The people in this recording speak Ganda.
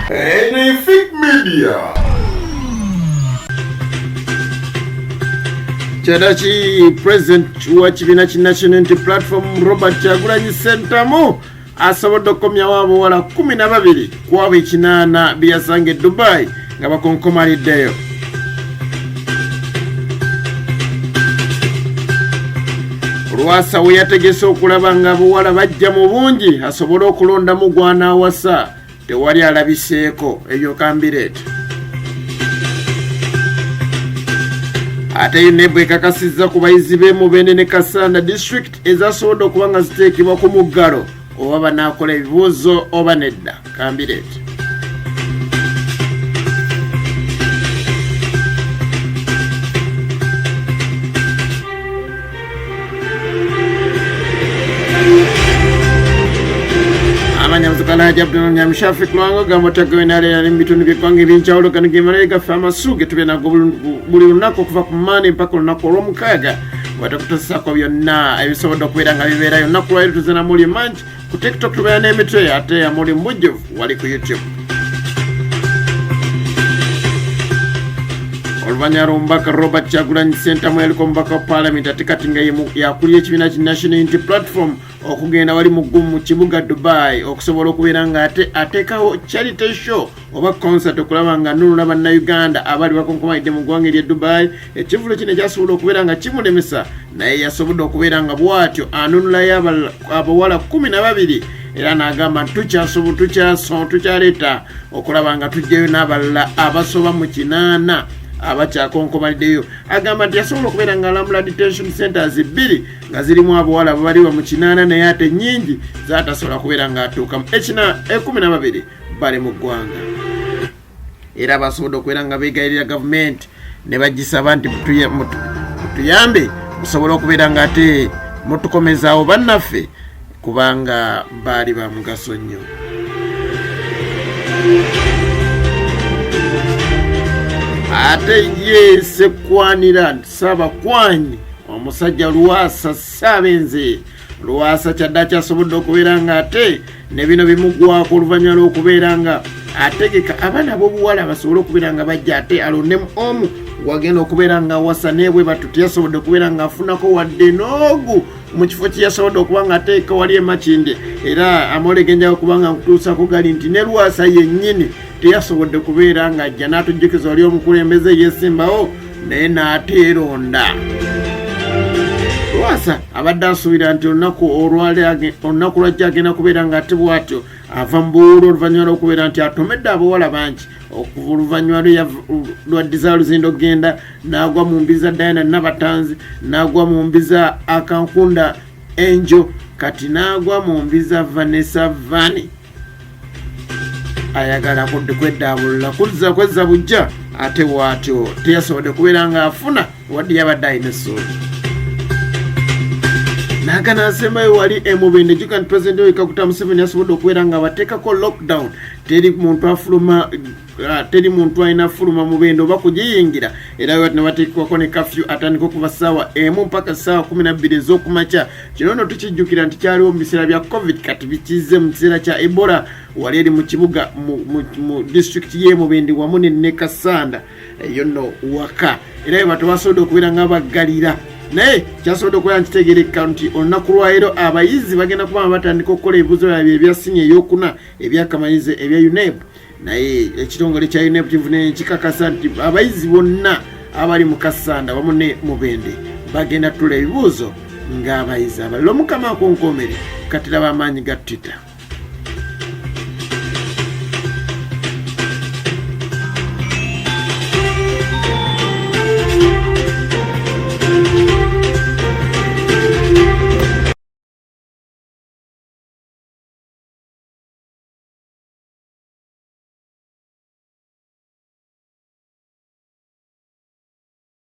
Anything Media. Chadachi President wa kibiina ki National Unity Platform Robert Kyagulanyi Ssentamu asobodde okukomya abawala 12 ku abo 8 be yasange Dubai nga bakonkomaliddeyo. Lwasa we yategese okulaba nga abawala bajja mu bungi asobole okulondamu gw'anaawasa tewali alabiseeko ebyo kambireeta. Ate UNEB ekakasizza ku bayizi b'Emubende ne Kasanda District ezasobodde okuba nga ziteekebwa ku muggalo oba banaakola ebibuuzo oba nedda kambireeta. Amanyamuzukala Abdul Nyamshafi Kwango gamotago enale na bitundu by'eggwanga ebyenjawulo gano ge malaika gaffe amasuge tube nago buli lunaku okuva ku Monday mpaka olunaku olw'omukaaga watakutuusaako byonna ebisobodde okubeera nga bibeerayo. Olunaku lwali tuze na muli mangi ku TikTok tubeera n'emitwe ate amuli mubujjuvu wali ku YouTube. Oluvanyuma lw'omubaka Robert Kyagulanyi Ssentamu yaliko omubaka wa Parliament ate kati nga yakulira ekibiina ki National Unity Platform okugenda wali mu kibuga Dubai okusobola okubeera nga ateekawo charity show oba concert okulaba nga nunula bannayuganda abali bakonkomalidde mu ggwanga ery'e Dubai. Ekivulo kino kyasobola okubeera nga kimulemesa naye yasobodde okubeera nga bw'atyo anunulayo abawala 12 era n'agamba tukyaleeta okulaba nga tujjayo n'abalala abasoba mu 8 abakyakonkomaliddeyo. Agamba nti yasobola okubeera nga alambula detention centers 2 nga zirimu abawala babaliwa mu 8 naye ate nnyingi zaatasobola kubeera nga atuukamu 12 bali mu ggwanga. Era basobodde okubeera nga beegayirira gavumenti ne bagisaba nti mutuyambe musobole okubeera nga ate mutukomezawo bannaffe kubanga baali ba mugaso nnyo. Ate ye sekwanira Ssaabakwanyi omusajja Lwasa Ssaabenze Lwasa kyadda kyasobodde okubeera nga ate ne bino bimugwako oluvannyuma lw'okubeera nga ategeka abaana b'obuwala basobole okubeera nga bajja ate alondemu omu wagenda okubeera nga wasa nebwe batu teyasobodde okubeera nga afunako wadde n'ogu mu kifo kye yasobodde okuba nga ateeka wali emakinde. Era amolegenjawo kubanga nkutuusako gali nti ne Lwasa yennyini teyasobodde kubeera nga ajja n'atujjukiza wali omukulembeze yeesimbawo naye n'ateeronda. Lwasa abadde asuubira nti olunaku lwajja agenda kubeera nga ate bw'atyo ava mu buwuulu oluvannyuma lw'okubeera nti atomedde abawala bangi okuva oluvannyuma lwa Dizza Luzindo genda n'agwa mu mbiza Diana Nabatanzi n'agwa mu mbiza Akankunda Angel kati n'agwa mu mbiza Vanessa Vani. Ayagala kweddaabulula kuzza kwezza bujja ate bw'atyo teyasobodde kubeera nga afuna wadde yabadde alina essuubi. Nagana asembayo wali Emubende Jukan President wa Kaguta Museveni yasobodde okubeera nga bateekako lockdown teri muntu alina fuluma Mubende oba kugiyingira. Era wati ne bateekako ne kafyu atandika okuva ssaawa 1 mpaka ssaawa 12 ez'okumakya. Kino nno tukijjukira nti kyaliwo mu biseera bya COVID kati bikize mu kiseera kya Ebola wali eri mu kibuga mu district y'Emubende wamu ne Kasanda eyo nno waka. Era batu basobodde okubeera nga baggalira naye kyasobodde okubeera nkitegeereka nti olunaku lwaleero abayizi bagenda kuba batandika okukola ebibuuzo byabwe ebya siniya ey'okuna ebyakamalirizo ebya UNEB. Naye ekitongole kya UNEB kivune kikakasa nti abayizi bonna abali mu Kasanda wamu ne Mubende bagenda tula ebibuuzo ng'abayizi abalala. Omukama akonkomere katera b'amaanyi ga Twitter.